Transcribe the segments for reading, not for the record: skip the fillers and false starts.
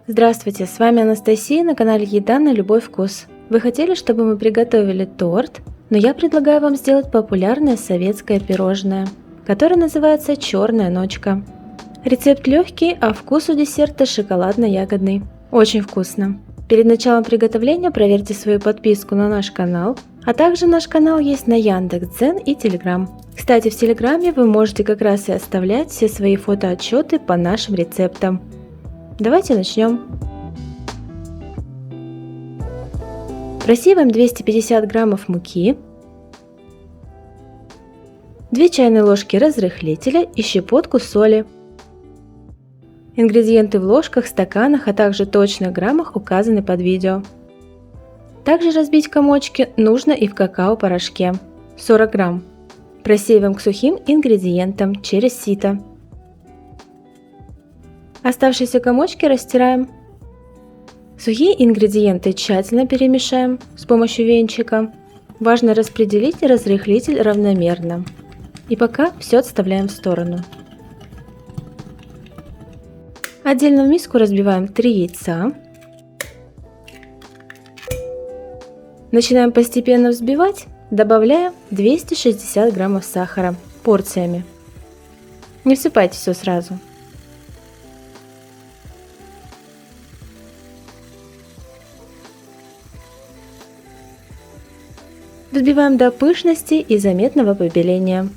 Здравствуйте, с вами Анастасия на канале Еда на любой вкус. Вы хотели, чтобы мы приготовили торт, но я предлагаю вам сделать популярное советское пирожное, которое называется «Черная ночка». Рецепт легкий, а вкус у десерта шоколадно-ягодный. Очень вкусно. Перед началом приготовления проверьте свою подписку на наш канал, а также наш канал есть на Яндекс.Дзен и Telegram. Кстати, в Телеграме вы можете как раз и оставлять все свои фотоотчеты по нашим рецептам. Давайте начнем. Просеиваем 250 граммов муки, 2 чайные ложки разрыхлителя и щепотку соли. Ингредиенты в ложках, стаканах, а также точных граммах указаны под видео. Также разбить комочки нужно и в какао-порошке 40 грамм. Просеиваем к сухим ингредиентам через сито. Оставшиеся комочки растираем. Сухие ингредиенты тщательно перемешаем с помощью венчика. Важно распределить разрыхлитель равномерно. И пока все отставляем в сторону. Отдельно в миску разбиваем 3 яйца. Начинаем постепенно взбивать, добавляя 260 граммов сахара порциями. Не всыпайте все сразу. Взбиваем до пышности и заметного побеления.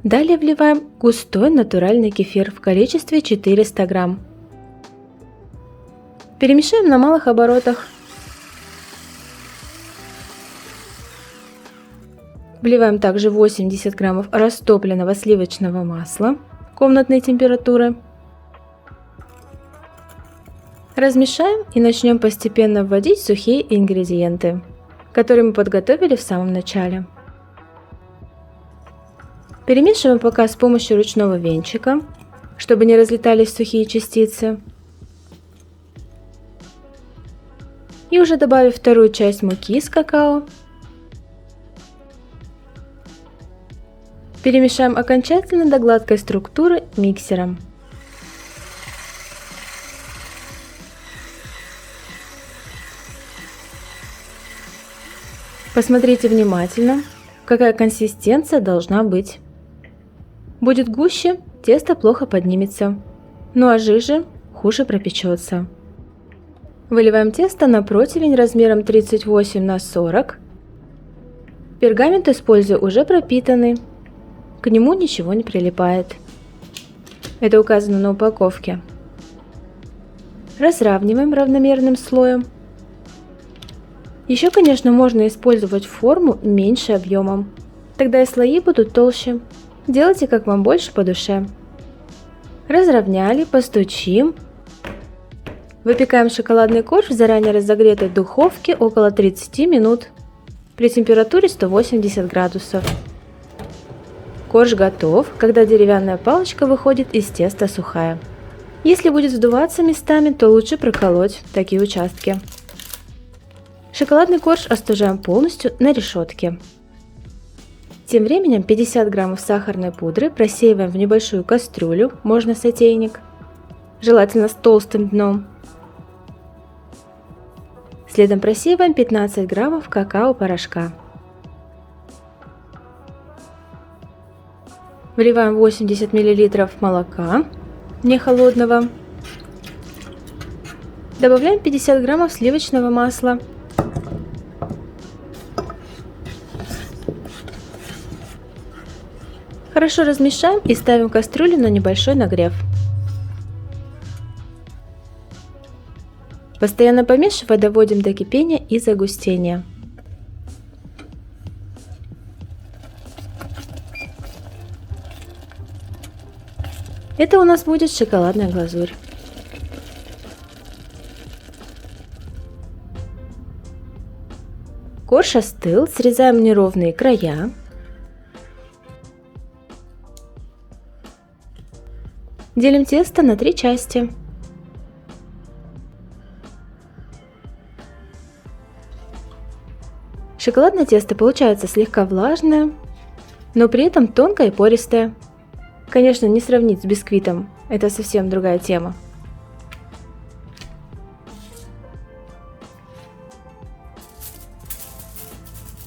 Далее вливаем густой натуральный кефир в количестве 400 грамм. Перемешаем на малых оборотах. Вливаем также 80 граммов растопленного сливочного масла комнатной температуры. Размешаем и начнем постепенно вводить сухие ингредиенты, которые мы подготовили в самом начале. Перемешиваем пока с помощью ручного венчика, чтобы не разлетались сухие частицы. И уже добавив вторую часть муки с какао, перемешаем окончательно до гладкой структуры миксером. Посмотрите внимательно, какая консистенция должна быть. Будет гуще, тесто плохо поднимется, ну а жиже хуже пропечется. Выливаем тесто на противень размером 38 на 40. Пергамент использую уже пропитанный, к нему ничего не прилипает. Это указано на упаковке. Разравниваем равномерным слоем. Еще, конечно, можно использовать форму меньше объемом, тогда и слои будут толще. Делайте как вам больше по душе. Разровняли, постучим. Выпекаем шоколадный корж в заранее разогретой духовке около 30 минут при температуре 180 градусов. Корж готов, когда деревянная палочка выходит из теста сухая. Если будет вздуваться местами, то лучше проколоть такие участки. Шоколадный корж остужаем полностью на решетке. Тем временем 50 граммов сахарной пудры просеиваем в небольшую кастрюлю, можно сотейник, желательно с толстым дном. Следом просеиваем 15 граммов какао-порошка. Вливаем 80 мл молока, не холодного. Добавляем 50 граммов сливочного масла. Хорошо размешаем и ставим кастрюлю на небольшой нагрев. Постоянно помешивая, доводим до кипения и загустения. Это у нас будет шоколадная глазурь. Корж остыл, срезаем неровные края. Делим тесто на 3 части. Шоколадное тесто получается слегка влажное, но при этом тонкое и пористое. Конечно, не сравнить с бисквитом, это совсем другая тема.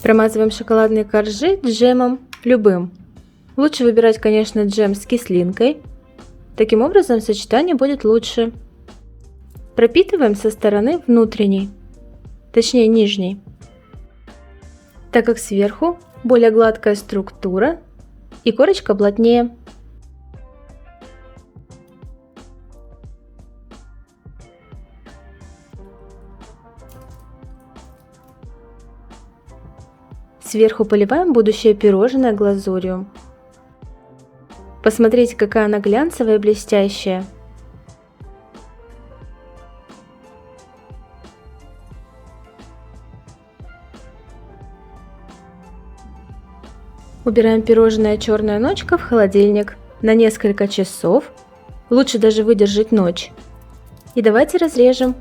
Промазываем шоколадные коржи джемом любым. Лучше выбирать, конечно, джем с кислинкой. Таким образом сочетание будет лучше. Пропитываем со стороны внутренней, точнее нижней, так как сверху более гладкая структура и корочка плотнее. Сверху поливаем будущее пирожное глазурью. Посмотрите, какая она глянцевая и блестящая. Убираем пирожное «Черная ночка» в холодильник на несколько часов. Лучше даже выдержать ночь. И давайте разрежем.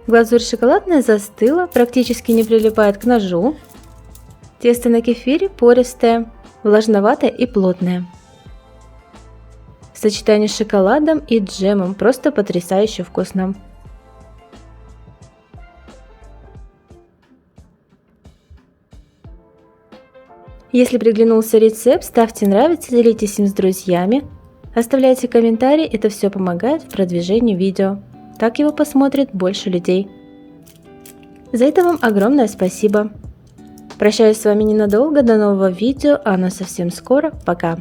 Глазурь шоколадная застыла, практически не прилипает к ножу. Тесто на кефире пористое, влажноватое и плотное. В сочетании с шоколадом и джемом просто потрясающе вкусно. Если приглянулся рецепт, ставьте нравится, делитесь им с друзьями, оставляйте комментарии, это все помогает в продвижении видео. Так его посмотрит больше людей. За это вам огромное спасибо. Прощаюсь с вами ненадолго, до нового видео, а оно совсем скоро. Пока!